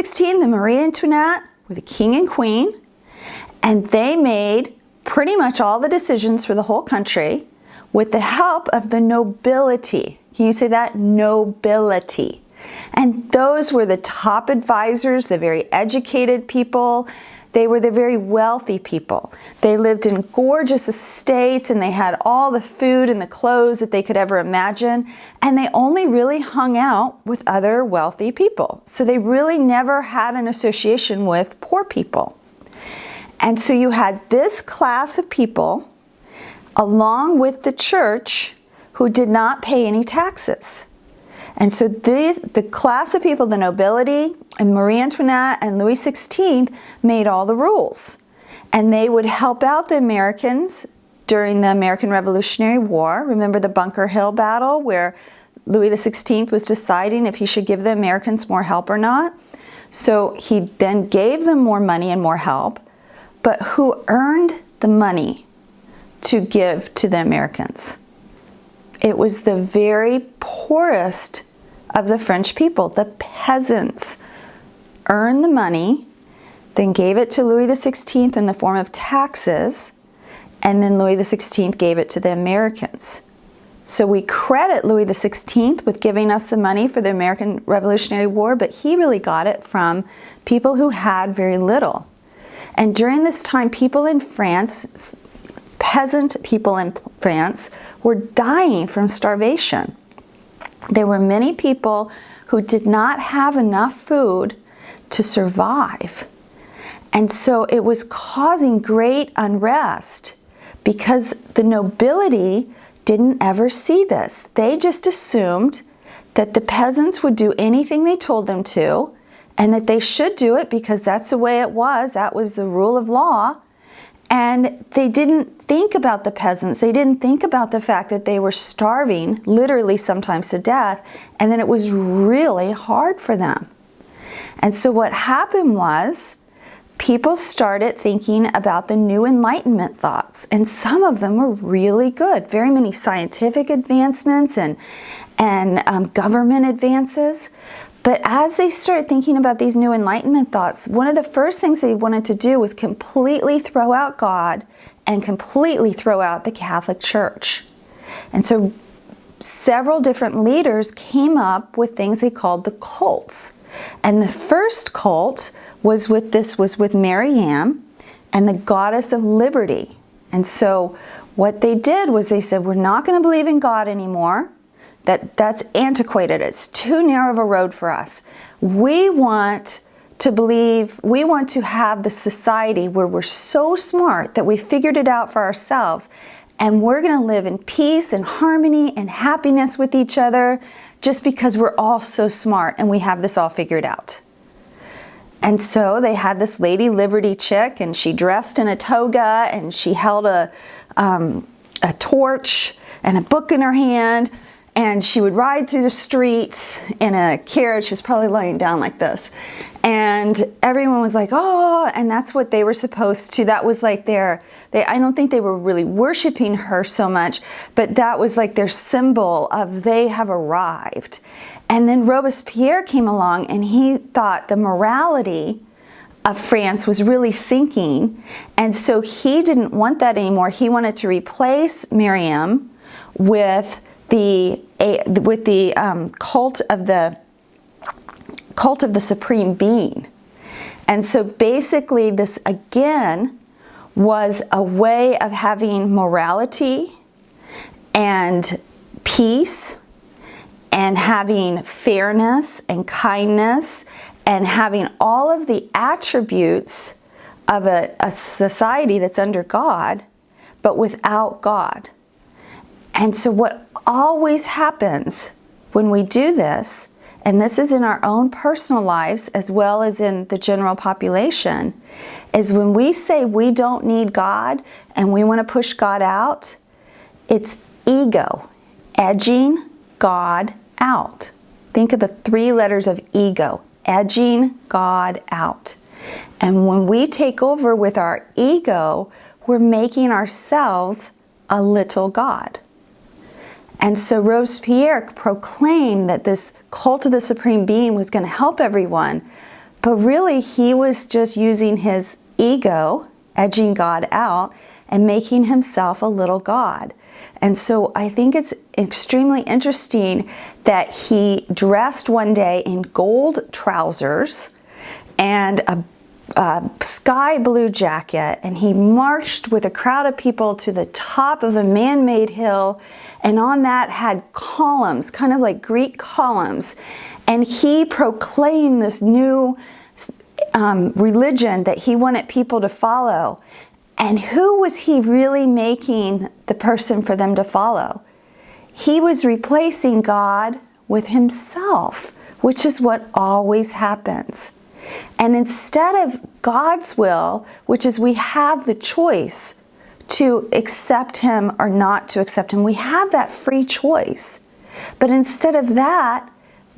XVI, the Marie Antoinette were the king and queen, and they made pretty much all the decisions for the whole country with the help of the nobility. Can you say that? Nobility. And those were the top advisors, the very educated people. They were the very wealthy people. They lived in gorgeous estates and they had all the food and the clothes that they could ever imagine. And they only really hung out with other wealthy people. So they really never had an association with poor people. And so you had this class of people along with the church who did not pay any taxes. And so the class of people, the nobility, and Marie Antoinette and Louis XVI made all the rules. And they would help out the Americans during the American Revolutionary War. Remember the Bunker Hill battle where Louis XVI was deciding if he should give the Americans more help or not? So he then gave them more money and more help. But who earned the money to give to the Americans? It was the very poorest of the French people. The peasants earned the money, then gave it to Louis XVI in the form of taxes, and then Louis XVI gave it to the Americans. So we credit Louis XVI with giving us the money for the American Revolutionary War, but he really got it from people who had very little. And during this time, people in France, peasant people in France, were dying from starvation. There were many people who did not have enough food to survive. And so it was causing great unrest because the nobility didn't ever see this. They just assumed that the peasants would do anything they told them to, and that they should do it because that's the way it was. That was the rule of law. And they didn't think about the peasants. They didn't think about the fact that they were starving, literally sometimes to death, and then it was really hard for them. And so what happened was people started thinking about the new Enlightenment thoughts, and some of them were really good. Very many scientific advancements and government advances. But as they started thinking about these new Enlightenment thoughts, one of the first things they wanted to do was completely throw out God and completely throw out the Catholic Church. And so several different leaders came up with things they called the cults. And the first cult was with Marianne and the goddess of liberty. And so what they did was they said, we're not going to believe in God anymore. That's antiquated. It's too narrow of a road for us. We want to have the society where we're so smart that we figured it out for ourselves, and we're going to live in peace and harmony and happiness with each other just because we're all so smart and we have this all figured out. And so they had this Lady Liberty chick, and she dressed in a toga, and she held a torch and a book in her hand. And she would ride through the streets in a carriage. She was probably lying down like this. And everyone was like, oh, and that's what they were supposed to. That was like I don't think they were really worshiping her so much, but that was like their symbol of they have arrived. And then Robespierre came along, and he thought the morality of France was really sinking. And so he didn't want that anymore. He wanted to replace Mariam with the cult of the Supreme Being. And so basically this again was a way of having morality and peace and having fairness and kindness and having all of the attributes of a society that's under God, but without God. And so what always happens when we do this, and this is in our own personal lives as well as in the general population, is when we say we don't need God and we want to push God out, it's ego, edging God out. Think of the 3 letters of ego, edging God out. And when we take over with our ego, we're making ourselves a little God. And so Robespierre proclaimed that this cult of the Supreme Being was going to help everyone, But really, he was just using his ego, edging God out, and making himself a little god. And so I think it's extremely interesting that he dressed one day in gold trousers and a sky blue jacket, and he marched with a crowd of people to the top of a man-made hill, and on that had columns, kind of like Greek columns, and he proclaimed this new religion that he wanted people to follow. And who was he really making the person for them to follow? He was replacing God with himself, which is what always happens. And instead of God's will, which is we have the choice to accept him or not to accept him, we have that free choice. But instead of that,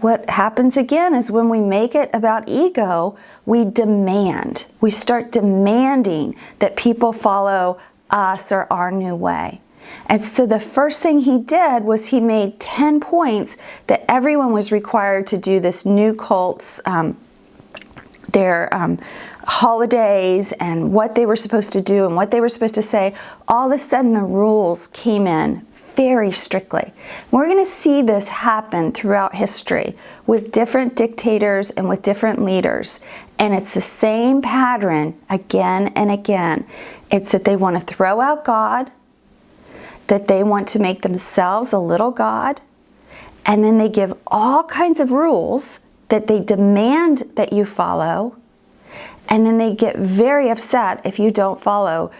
what happens again is when we make it about ego, we demand. We start demanding that people follow us or our new way. And so the first thing he did was he made 10 points that everyone was required to do this new cult's their holidays and what they were supposed to do and what they were supposed to say. All of a sudden the rules came in very strictly. We're going to see this happen throughout history with different dictators and with different leaders. And it's the same pattern again and again. It's that they want to throw out God, that they want to make themselves a little god, and then they give all kinds of rules that they demand that you follow, and then they get very upset if you don't follow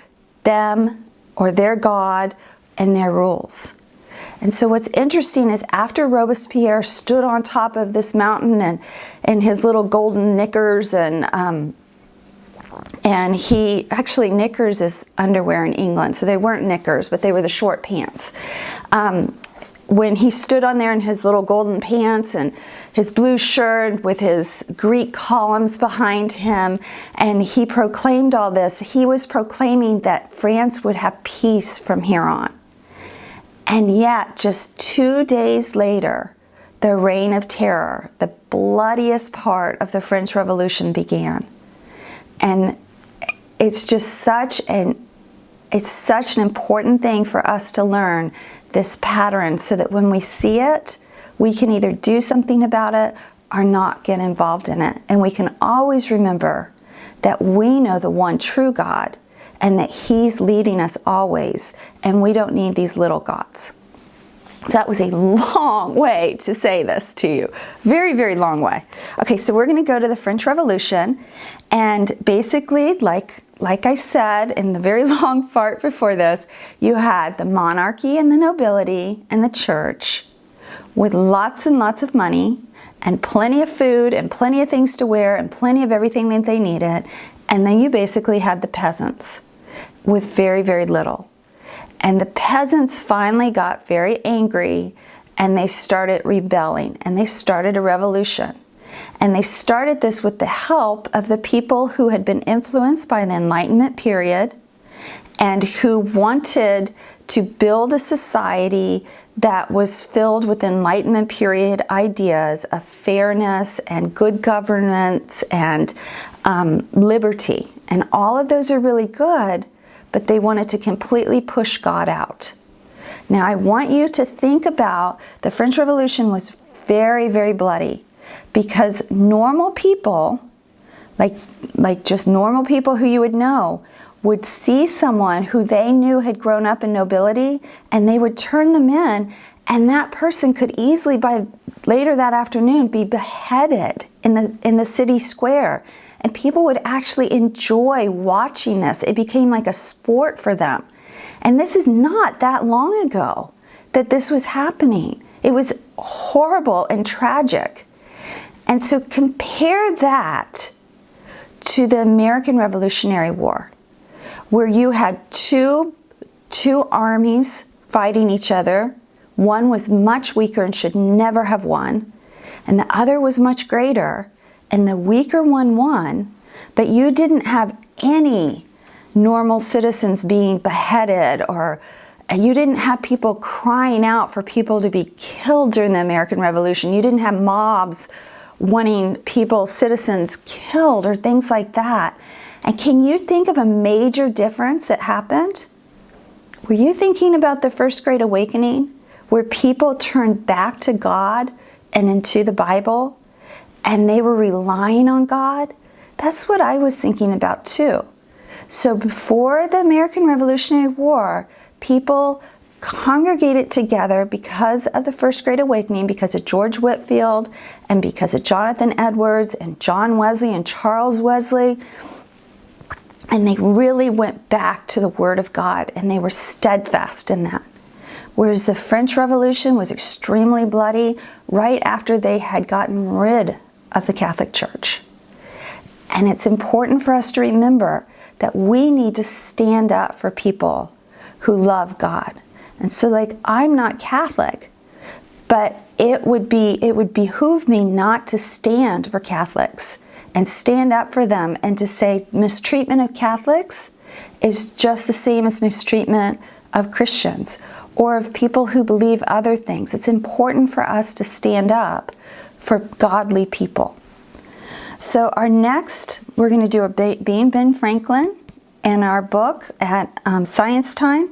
them or their God and their rules. And so what's interesting is after Robespierre stood on top of this mountain and in his little golden knickers, and he actually, knickers is underwear in England, so they weren't knickers, but they were the short pants. When he stood on there in his little golden pants and his blue shirt with his Greek columns behind him, and he proclaimed all this, he was proclaiming that France would have peace from here on. And yet, just 2 days later, the Reign of Terror, the bloodiest part of the French Revolution, began. And it's just such an important thing for us to learn this pattern, so that when we see it, we can either do something about it or not get involved in it. And we can always remember that we know the one true God and that he's leading us always, and we don't need these little gods. So that was a long way to say this to you. Very, very long way. Okay, so we're going to go to the French Revolution, and basically, like I said in the very long part before this, you had the monarchy and the nobility and the church with lots and lots of money and plenty of food and plenty of things to wear and plenty of everything that they needed. And then you basically had the peasants with very, very little. And the peasants finally got very angry, and they started rebelling, and they started a revolution. And they started this with the help of the people who had been influenced by the Enlightenment period and who wanted to build a society that was filled with Enlightenment period ideas of fairness and good governance and liberty. And all of those are really good, but they wanted to completely push God out. Now, I want you to think about the French Revolution was very, very bloody, because normal people, like just normal people who you would know, would see someone who they knew had grown up in nobility, and they would turn them in, and that person could easily, by later that afternoon, be beheaded in the city square. And people would actually enjoy watching this. It became like a sport for them. And this is not that long ago that this was happening. It was horrible and tragic. And so compare that to the American Revolutionary War, where you had two armies fighting each other. One was much weaker and should never have won, and the other was much greater, and the weaker one won, but you didn't have any normal citizens being beheaded, or you didn't have people crying out for people to be killed during the American Revolution. You didn't have mobs wanting people, citizens killed or things like that. And can you think of a major difference that happened? Were you thinking about the First Great Awakening, where people turned back to God and into the Bible, and they were relying on God? That's what I was thinking about too. So before the American Revolutionary War, people congregated together because of the First Great Awakening, because of George Whitefield, and because of Jonathan Edwards, and John Wesley, and Charles Wesley. And they really went back to the Word of God, and they were steadfast in that. Whereas the French Revolution was extremely bloody right after they had gotten rid of the Catholic Church. And it's important for us to remember that we need to stand up for people who love God. And so, like, I'm not Catholic, but it would behoove me not to stand for Catholics and stand up for them, and to say mistreatment of Catholics is just the same as mistreatment of Christians or of people who believe other things. It's important for us to stand up for godly people. So we're going to do a Being Ben Franklin in our book at Science Time.